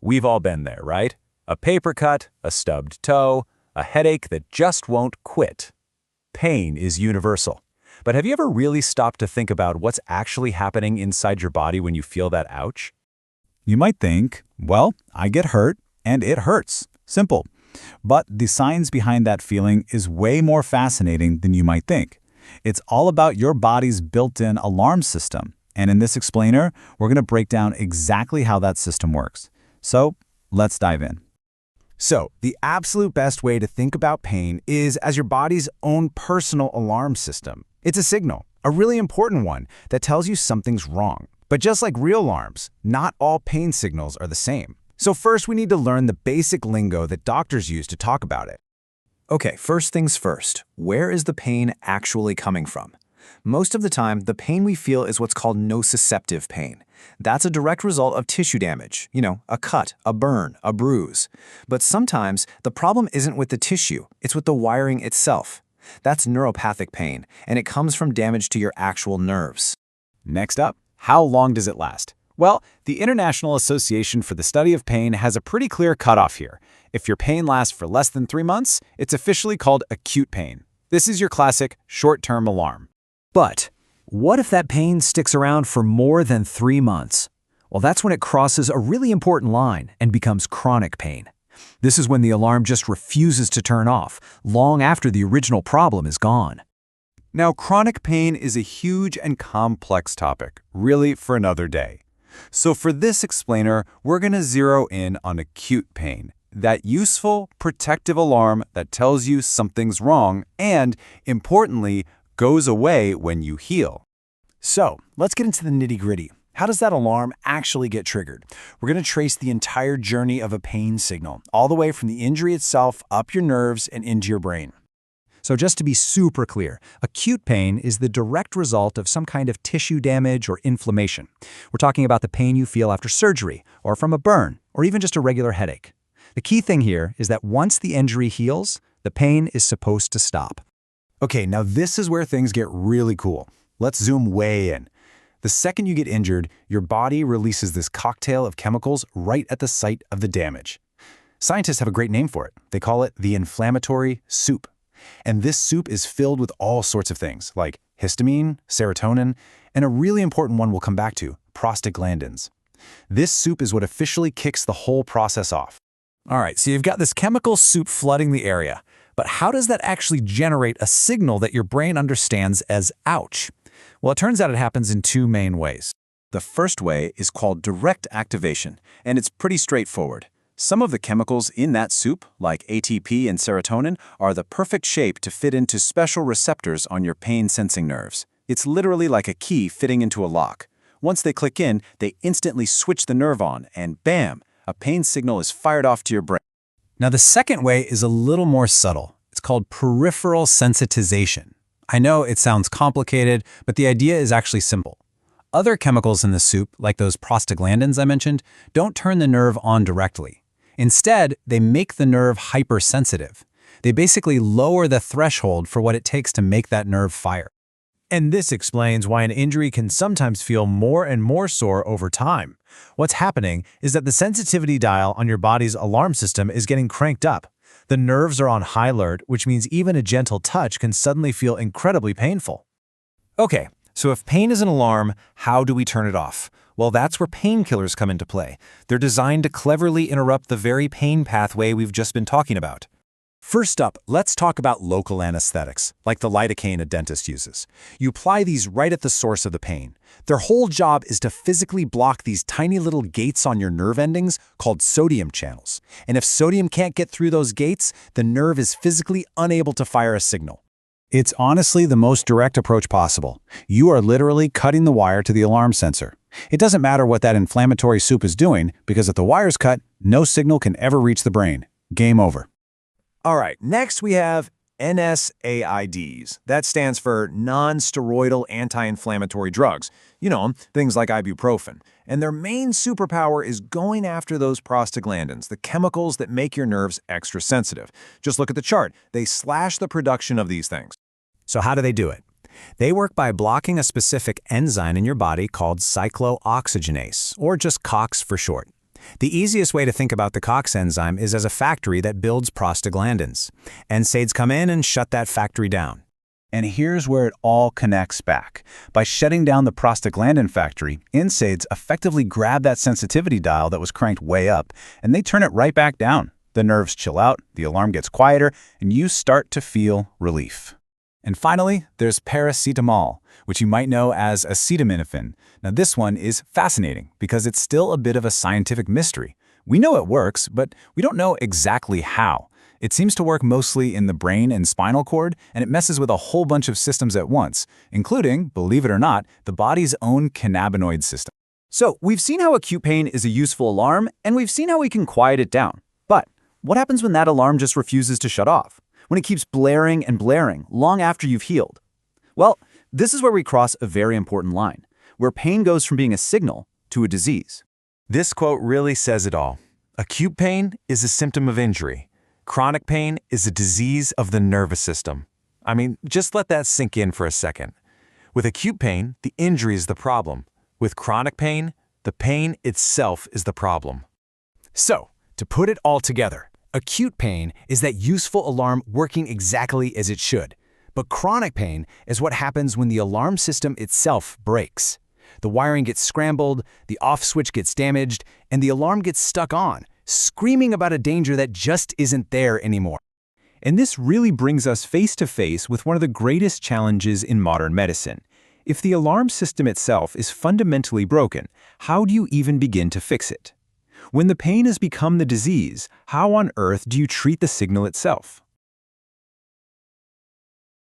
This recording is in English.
We've all been there, right? A paper cut, a stubbed toe, a headache that just won't quit. Pain is universal. But have you ever really stopped to think about what's actually happening inside your body when you feel that ouch? You might think, well, I get hurt, and it hurts. Simple. But the science behind that feeling is way more fascinating than you might think. It's all about your body's built-in alarm system. And in this explainer, we're going to break down exactly how that system works. So, let's dive in. So, the absolute best way to think about pain is as your body's own personal alarm system. It's a signal, a really important one, that tells you something's wrong. But just like real alarms, not all pain signals are the same. So first, we need to learn the basic lingo that doctors use to talk about it. Okay, first things first, where is the pain actually coming from? Most of the time, the pain we feel is what's called nociceptive pain. That's a direct result of tissue damage, a cut, a burn, a bruise. But sometimes, the problem isn't with the tissue, it's with the wiring itself. That's neuropathic pain, and it comes from damage to your actual nerves. Next up, how long does it last? Well, the International Association for the Study of Pain has a pretty clear cutoff here. If your pain lasts for less than 3 months, it's officially called acute pain. This is your classic short-term alarm. But what if that pain sticks around for more than 3 months? Well, that's when it crosses a really important line and becomes chronic pain. This is when the alarm just refuses to turn off, long after the original problem is gone. Now, chronic pain is a huge and complex topic, really for another day. So for this explainer, we're going to zero in on acute pain, that useful, protective alarm that tells you something's wrong and, importantly, goes away when you heal. So, let's get into the nitty-gritty. How does that alarm actually get triggered? We're going to trace the entire journey of a pain signal, all the way from the injury itself, up your nerves, and into your brain. So just to be super clear, acute pain is the direct result of some kind of tissue damage or inflammation. We're talking about the pain you feel after surgery, or from a burn, or even just a regular headache. The key thing here is that once the injury heals, the pain is supposed to stop. Okay, now this is where things get really cool. Let's zoom way in. The second you get injured, your body releases this cocktail of chemicals right at the site of the damage. Scientists have a great name for it. They call it the inflammatory soup. And this soup is filled with all sorts of things, like histamine, serotonin, and a really important one we'll come back to, prostaglandins. This soup is what officially kicks the whole process off. All right, so you've got this chemical soup flooding the area, but how does that actually generate a signal that your brain understands as ouch? Well, it turns out it happens in 2 main ways. The first way is called direct activation, and it's pretty straightforward. Some of the chemicals in that soup, like ATP and serotonin, are the perfect shape to fit into special receptors on your pain-sensing nerves. It's literally like a key fitting into a lock. Once they click in, they instantly switch the nerve on, and bam, a pain signal is fired off to your brain. Now, the second way is a little more subtle. It's called peripheral sensitization. I know it sounds complicated, but the idea is actually simple. Other chemicals in the soup, like those prostaglandins I mentioned, don't turn the nerve on directly. Instead, they make the nerve hypersensitive. They basically lower the threshold for what it takes to make that nerve fire. And this explains why an injury can sometimes feel more and more sore over time. What's happening is that the sensitivity dial on your body's alarm system is getting cranked up. The nerves are on high alert, which means even a gentle touch can suddenly feel incredibly painful. Okay, so if pain is an alarm, how do we turn it off? Well, that's where painkillers come into play. They're designed to cleverly interrupt the very pain pathway we've just been talking about. First up, let's talk about local anesthetics, like the lidocaine a dentist uses. You apply these right at the source of the pain. Their whole job is to physically block these tiny little gates on your nerve endings called sodium channels. And if sodium can't get through those gates, the nerve is physically unable to fire a signal. It's honestly the most direct approach possible. You are literally cutting the wire to the alarm sensor. It doesn't matter what that inflammatory soup is doing, because if the wire's cut, no signal can ever reach the brain. Game over. All right, next we have NSAIDs. That stands for non-steroidal anti-inflammatory drugs. You know, things like ibuprofen. And their main superpower is going after those prostaglandins, the chemicals that make your nerves extra sensitive. Just look at the chart. They slash the production of these things. So how do they do it? They work by blocking a specific enzyme in your body called cyclooxygenase, or just COX for short. The easiest way to think about the COX enzyme is as a factory that builds prostaglandins. NSAIDs come in and shut that factory down. And here's where it all connects back. By shutting down the prostaglandin factory, NSAIDs effectively grab that sensitivity dial that was cranked way up, and they turn it right back down. The nerves chill out, the alarm gets quieter, and you start to feel relief. And finally, there's paracetamol, which you might know as acetaminophen. Now this one is fascinating because it's still a bit of a scientific mystery. We know it works, but we don't know exactly how. It seems to work mostly in the brain and spinal cord, and it messes with a whole bunch of systems at once, including, believe it or not, the body's own cannabinoid system. So we've seen how acute pain is a useful alarm, and we've seen how we can quiet it down. But what happens when that alarm just refuses to shut off? When it keeps blaring and blaring long after you've healed? Well, this is where we cross a very important line, where pain goes from being a signal to a disease. This quote really says it all. Acute pain is a symptom of injury. Chronic pain is a disease of the nervous system. I mean, just let that sink in for a second. With acute pain, the injury is the problem. With chronic pain, the pain itself is the problem. So, to put it all together, acute pain is that useful alarm working exactly as it should. But chronic pain is what happens when the alarm system itself breaks. The wiring gets scrambled, the off switch gets damaged, and the alarm gets stuck on, screaming about a danger that just isn't there anymore. And this really brings us face to face with one of the greatest challenges in modern medicine. If the alarm system itself is fundamentally broken, how do you even begin to fix it? When the pain has become the disease, how on earth do you treat the signal itself?